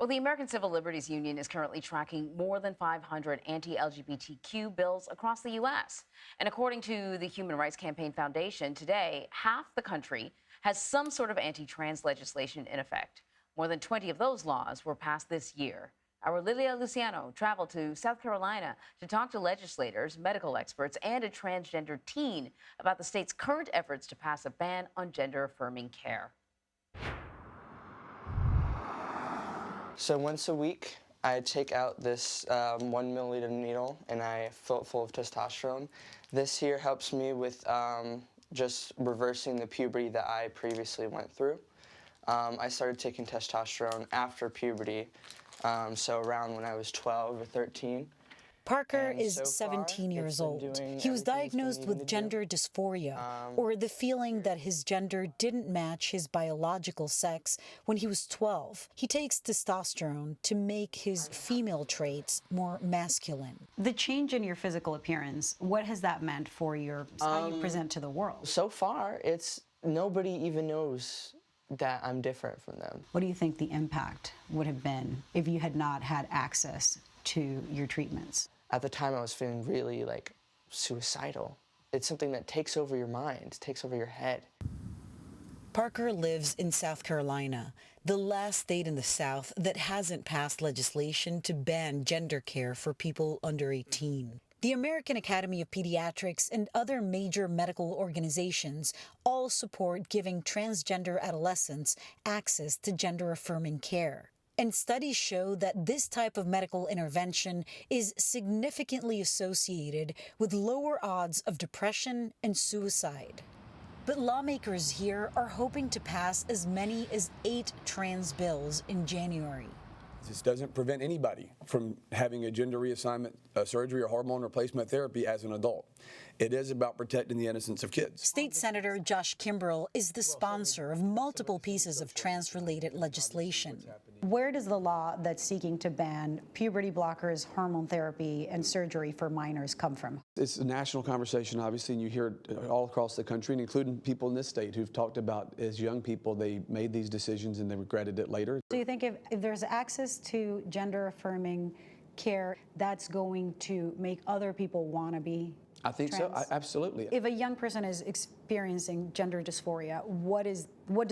Well, the American Civil Liberties Union is currently tracking more than 500 anti-LGBTQ bills across the U.S. And according to the Human Rights Campaign Foundation, today, half the country has some sort of anti-trans legislation in effect. More than 20 of those laws were passed this year. Our Lilia Luciano traveled to South Carolina to talk to legislators, medical experts, and a transgender teen about the state's current efforts to pass a ban on gender-affirming care. So once a week, I take out this 1 milliliter needle and I fill it full of testosterone. This here helps me with just reversing the puberty that I previously went through. I started taking testosterone after puberty, so around when I was 12 or 13. Parker is 17 years old. He was diagnosed with gender dysphoria, or the feeling that his gender didn't match his biological sex when he was 12. He takes testosterone to make his female traits more masculine. The change in your physical appearance, what has that meant for how you present to the world? So far, nobody even knows that I'm different from them. What do you think the impact would have been if you had not had access to your treatments? At the time, I was feeling really suicidal. It's something that takes over your mind, takes over your head. Parker lives in South Carolina, the last state in the South that hasn't passed legislation to ban gender care for people under 18. The American Academy of Pediatrics and other major medical organizations all support giving transgender adolescents access to gender-affirming care. And studies show that this type of medical intervention is significantly associated with lower odds of depression and suicide. But lawmakers here are hoping to pass as many as 8 trans bills in January. This doesn't prevent anybody from having a gender reassignment surgery or hormone replacement therapy as an adult. It is about protecting the innocence of kids. State Senator Josh Kimbrell is the sponsor of multiple pieces of trans-related legislation. Where does the law that's seeking to ban puberty blockers, hormone therapy, and surgery for minors come from? It's a national conversation, obviously, and you hear it all across the country, and including people in this state who've talked about, as young people, they made these decisions and they regretted it later. Do you think if there's access to gender-affirming care, that's going to make other people want to be I think trans? so, absolutely. If a young person is experiencing gender dysphoria, what does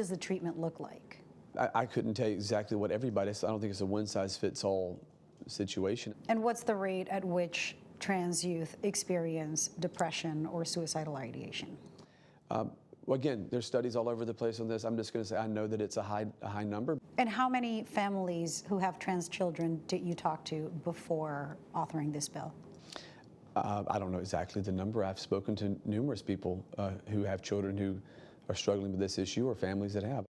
the treatment look like? I couldn't tell you exactly what everybody is. I don't think it's a one-size-fits-all situation. And what's the rate at which trans youth experience depression or suicidal ideation? Well, again, there's studies all over the place on this. I'm just going to say I know that it's a high number. And how many families who have trans children did you talk to before authoring this bill? I don't know exactly the number. I've spoken to numerous people who have children who are struggling with this issue or families that have.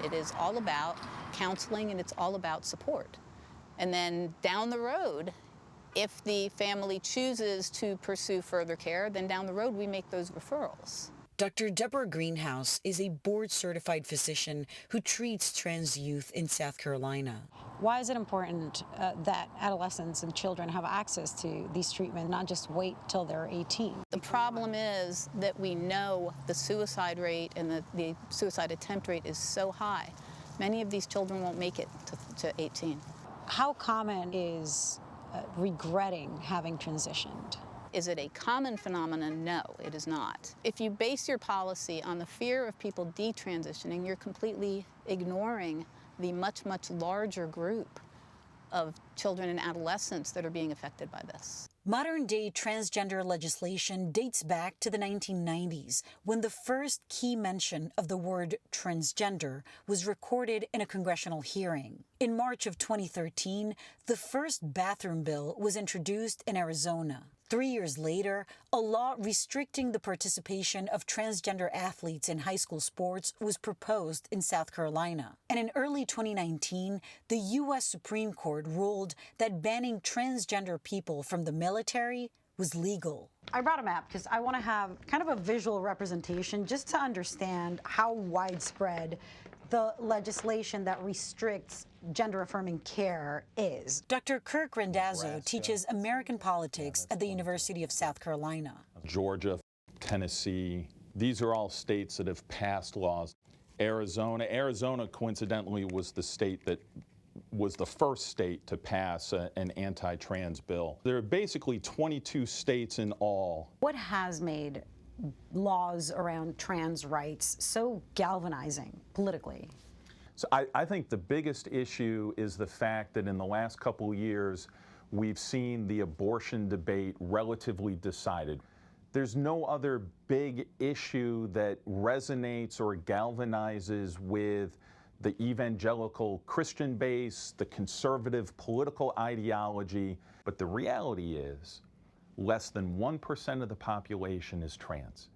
It is all about counseling and it's all about support. And then down the road, if the family chooses to pursue further care, then down the road we make those referrals. Dr. Deborah Greenhouse is a board-certified physician who treats trans youth in South Carolina. Why is it important that adolescents and children have access to these treatments, not just wait till they're 18? The problem is that we know the suicide rate and the suicide attempt rate is so high. Many of these children won't make it to 18. How common is regretting having transitioned? Is it a common phenomenon? No, it is not. If you base your policy on the fear of people detransitioning, you're completely ignoring the much, much larger group of children and adolescents that are being affected by this. Modern-day transgender legislation dates back to the 1990s, when the first key mention of the word transgender was recorded in a congressional hearing. In March of 2013, the first bathroom bill was introduced in Arizona. 3 years later, a law restricting the participation of transgender athletes in high school sports was proposed in South Carolina. And in early 2019, the U.S. Supreme Court ruled that banning transgender people from the military was legal. I brought a map because I want to have kind of a visual representation just to understand how widespread the legislation that restricts gender-affirming care is. Dr. Kirk Randazzo teaches American politics at the University of South Carolina. Georgia, Tennessee, these are all states that have passed laws. Arizona, coincidentally, was the state that was the first state to pass an anti-trans bill. There are basically 22 states in all. What has made laws around trans rights so galvanizing politically? So I think the biggest issue is the fact that in the last couple of years, we've seen the abortion debate relatively decided. There's no other big issue that resonates or galvanizes with the evangelical Christian base, the conservative political ideology, but the reality is less than 1% of the population is trans.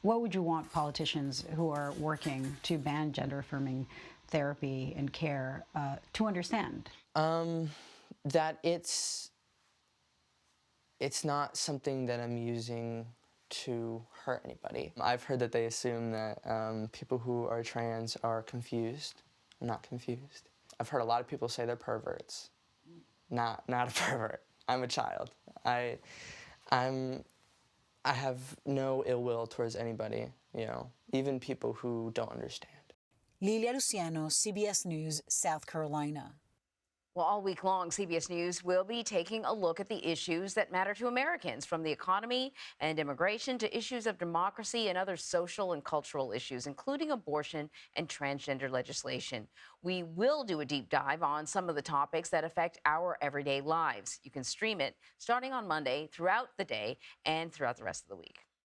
What would you want politicians who are working to ban gender-affirming therapy and care to understand? That it's not something that I'm using to hurt anybody. I've heard that they assume that people who are trans are confused. I'm not confused. I've heard a lot of people say they're perverts. Not a pervert. I'm a child. I have no ill will towards anybody, you know, even people who don't understand. Lilia Luciano, CBS News, South Carolina. Well, all week long, CBS News will be taking a look at the issues that matter to Americans, from the economy and immigration to issues of democracy and other social and cultural issues, including abortion and transgender legislation. We will do a deep dive on some of the topics that affect our everyday lives. You can stream it starting on Monday, throughout the day, and throughout the rest of the week.